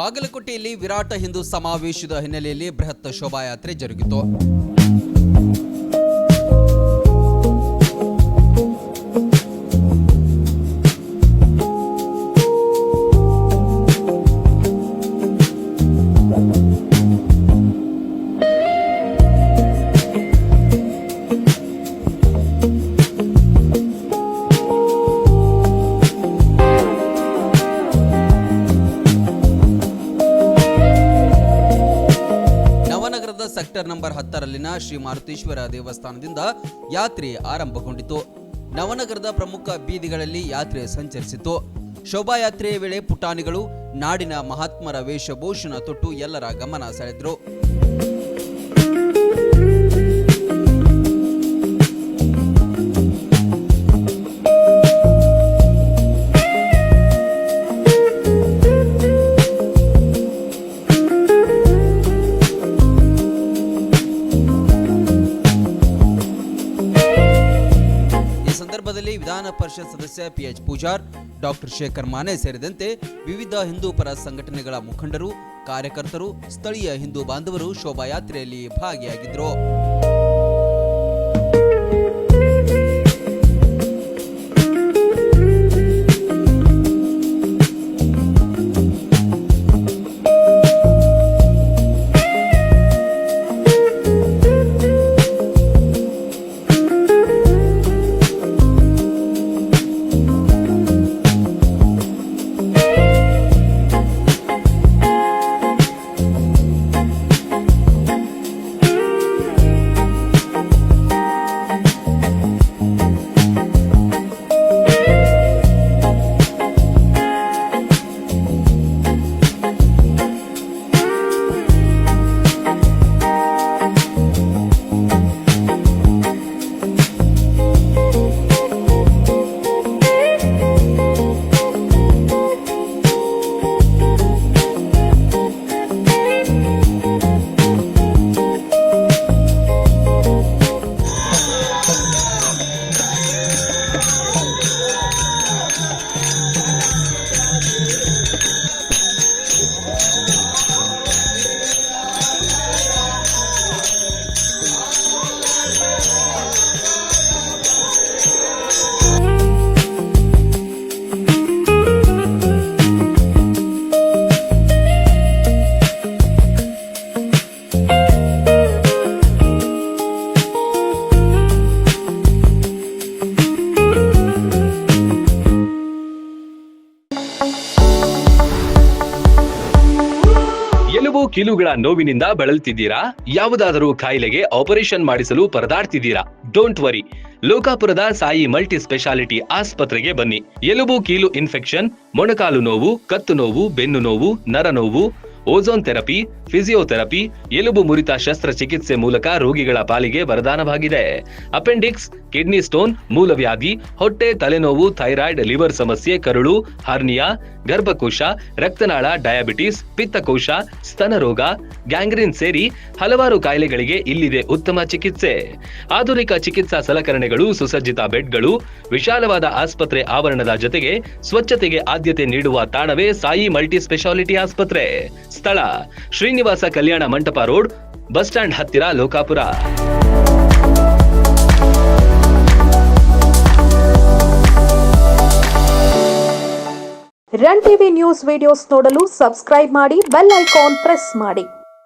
ಬಾಗಲಕೋಟೆಯಲ್ಲಿ ವಿರಾಟ ಹಿಂದೂ ಸಮಾವೇಶದ ಹಿನ್ನೆಲೆಯಲ್ಲಿ ಬೃಹತ್ ಶೋಭಾಯಾತ್ರೆ ಜರುಗಿತು. ಸೆಕ್ಟರ್ ನಂಬರ್ 10ರಲ್ಲಿನ ಶ್ರೀ ಮಾರುತೇಶ್ವರ ದೇವಸ್ಥಾನದಿಂದ ಯಾತ್ರೆ ಆರಂಭಗೊಂಡಿತು. ನವನಗರದ ಪ್ರಮುಖ ಬೀದಿಗಳಲ್ಲಿ ಯಾತ್ರೆ ಸಂಚರಿಸಿತು. ಶೋಭಾಯಾತ್ರೆಯ ವೇಳೆ ಪುಟಾಣಿಗಳು ನಾಡಿನ ಮಹಾತ್ಮರ ವೇಷಭೂಷಣ ತೊಟ್ಟು ಎಲ್ಲರ ಗಮನ ಸೆಳೆದರು. ವಿಧಾನ ಪರಿಷತ್ ಸದಸ್ಯ PH ಪೂಜಾರ್, ಡಾಕ್ಟರ್ ಶೇಖರ್ ಮಾನೆ ಸೇರಿದಂತೆ ವಿವಿಧ ಹಿಂದೂ ಪರ ಸಂಘಟನೆಗಳ ಮುಖಂಡರು, ಕಾರ್ಯಕರ್ತರು, ಸ್ಥಳೀಯ ಹಿಂದೂ ಬಾಂಧವರು ಶೋಭಾಯಾತ್ರೆಯಲ್ಲಿ ಭಾಗಿಯಾಗಿದ್ದರು. ಎಲುಬು ಕೀಲುಗಳ ನೋವಿನಿಂದ ಬಳಲ್ತಿದ್ದೀರಾ? ಯಾವುದಾದರೂ ಕಾಯಿಲೆಗೆ ಆಪರೇಷನ್ ಮಾಡಿಸಲು ಪರದಾಡ್ತಿದ್ದೀರಾ? ಡೋಂಟ್ ವರಿ, ಲೋಕಾಪುರದ ಸಾಯಿ ಮಲ್ಟಿ ಸ್ಪೆಷಾಲಿಟಿ ಆಸ್ಪತ್ರೆಗೆ ಬನ್ನಿ. ಎಲುಬು ಕೀಲು ಇನ್ಫೆಕ್ಷನ್, ಮೊಣಕಾಲು ನೋವು, ಕತ್ತು ನೋವು, ಬೆನ್ನು ನೋವು, ನರ ನೋವು, ಓಝೋನ್ ಥೆರಪಿ, ಫಿಸಿಯೋಥೆರಪಿ, ಎಲುಬು ಮುರಿತ ಶಸ್ತ್ರಚಿಕಿತ್ಸೆ ಮೂಲಕ ರೋಗಿಗಳ ಪಾಲಿಗೆ ವರದಾನವಾಗಿದೆ. ಅಪೆಂಡಿಕ್ಸ್, ಕಿಡ್ನಿ ಸ್ಟೋನ್, ಮೂಲವ್ಯಾಧಿ, ಹೊಟ್ಟೆ, ತಲೆನೋವು, ಥೈರಾಯ್ಡ್, ಲಿವರ್ ಸಮಸ್ಯೆ, ಕರುಳು, ಹರ್ನಿಯಾ, ಗರ್ಭಕೋಶ, ರಕ್ತನಾಳ, ಡಯಾಬಿಟಿಸ್, ಪಿತ್ತಕೋಶ, ಸ್ತನ ರೋಗ, ಗ್ಯಾಂಗ್ರೀನ್ ಸೇರಿ ಹಲವಾರು ಕಾಯಿಲೆಗಳಿಗೆ ಇಲ್ಲಿದೆ ಉತ್ತಮ ಚಿಕಿತ್ಸೆ. ಆಧುನಿಕ ಚಿಕಿತ್ಸಾ ಸಲಕರಣೆಗಳು, ಸುಸಜ್ಜಿತ ಬೆಡ್ಗಳು, ವಿಶಾಲವಾದ ಆಸ್ಪತ್ರೆ ಆವರಣದ ಜೊತೆಗೆ ಸ್ವಚ್ಛತೆಗೆ ಆದ್ಯತೆ ನೀಡುವ ತಾಣವೇ ಸಾಯಿ ಮಲ್ಟಿ ಸ್ಪೆಷಾಲಿಟಿ ಆಸ್ಪತ್ರೆ. ಸ್ಥಳ Srinivasa Kalyana Mantapa road, bus stand ಹತ್ತಿರ, Lokapur. Run TV news videos ನೋಡಲು ಸಬ್ಸ್ಕ್ರೈಬ್ ಮಾಡಿ, ಬೆಲ್ ಐಕಾನ್ ಪ್ರೆಸ್ ಮಾಡಿ.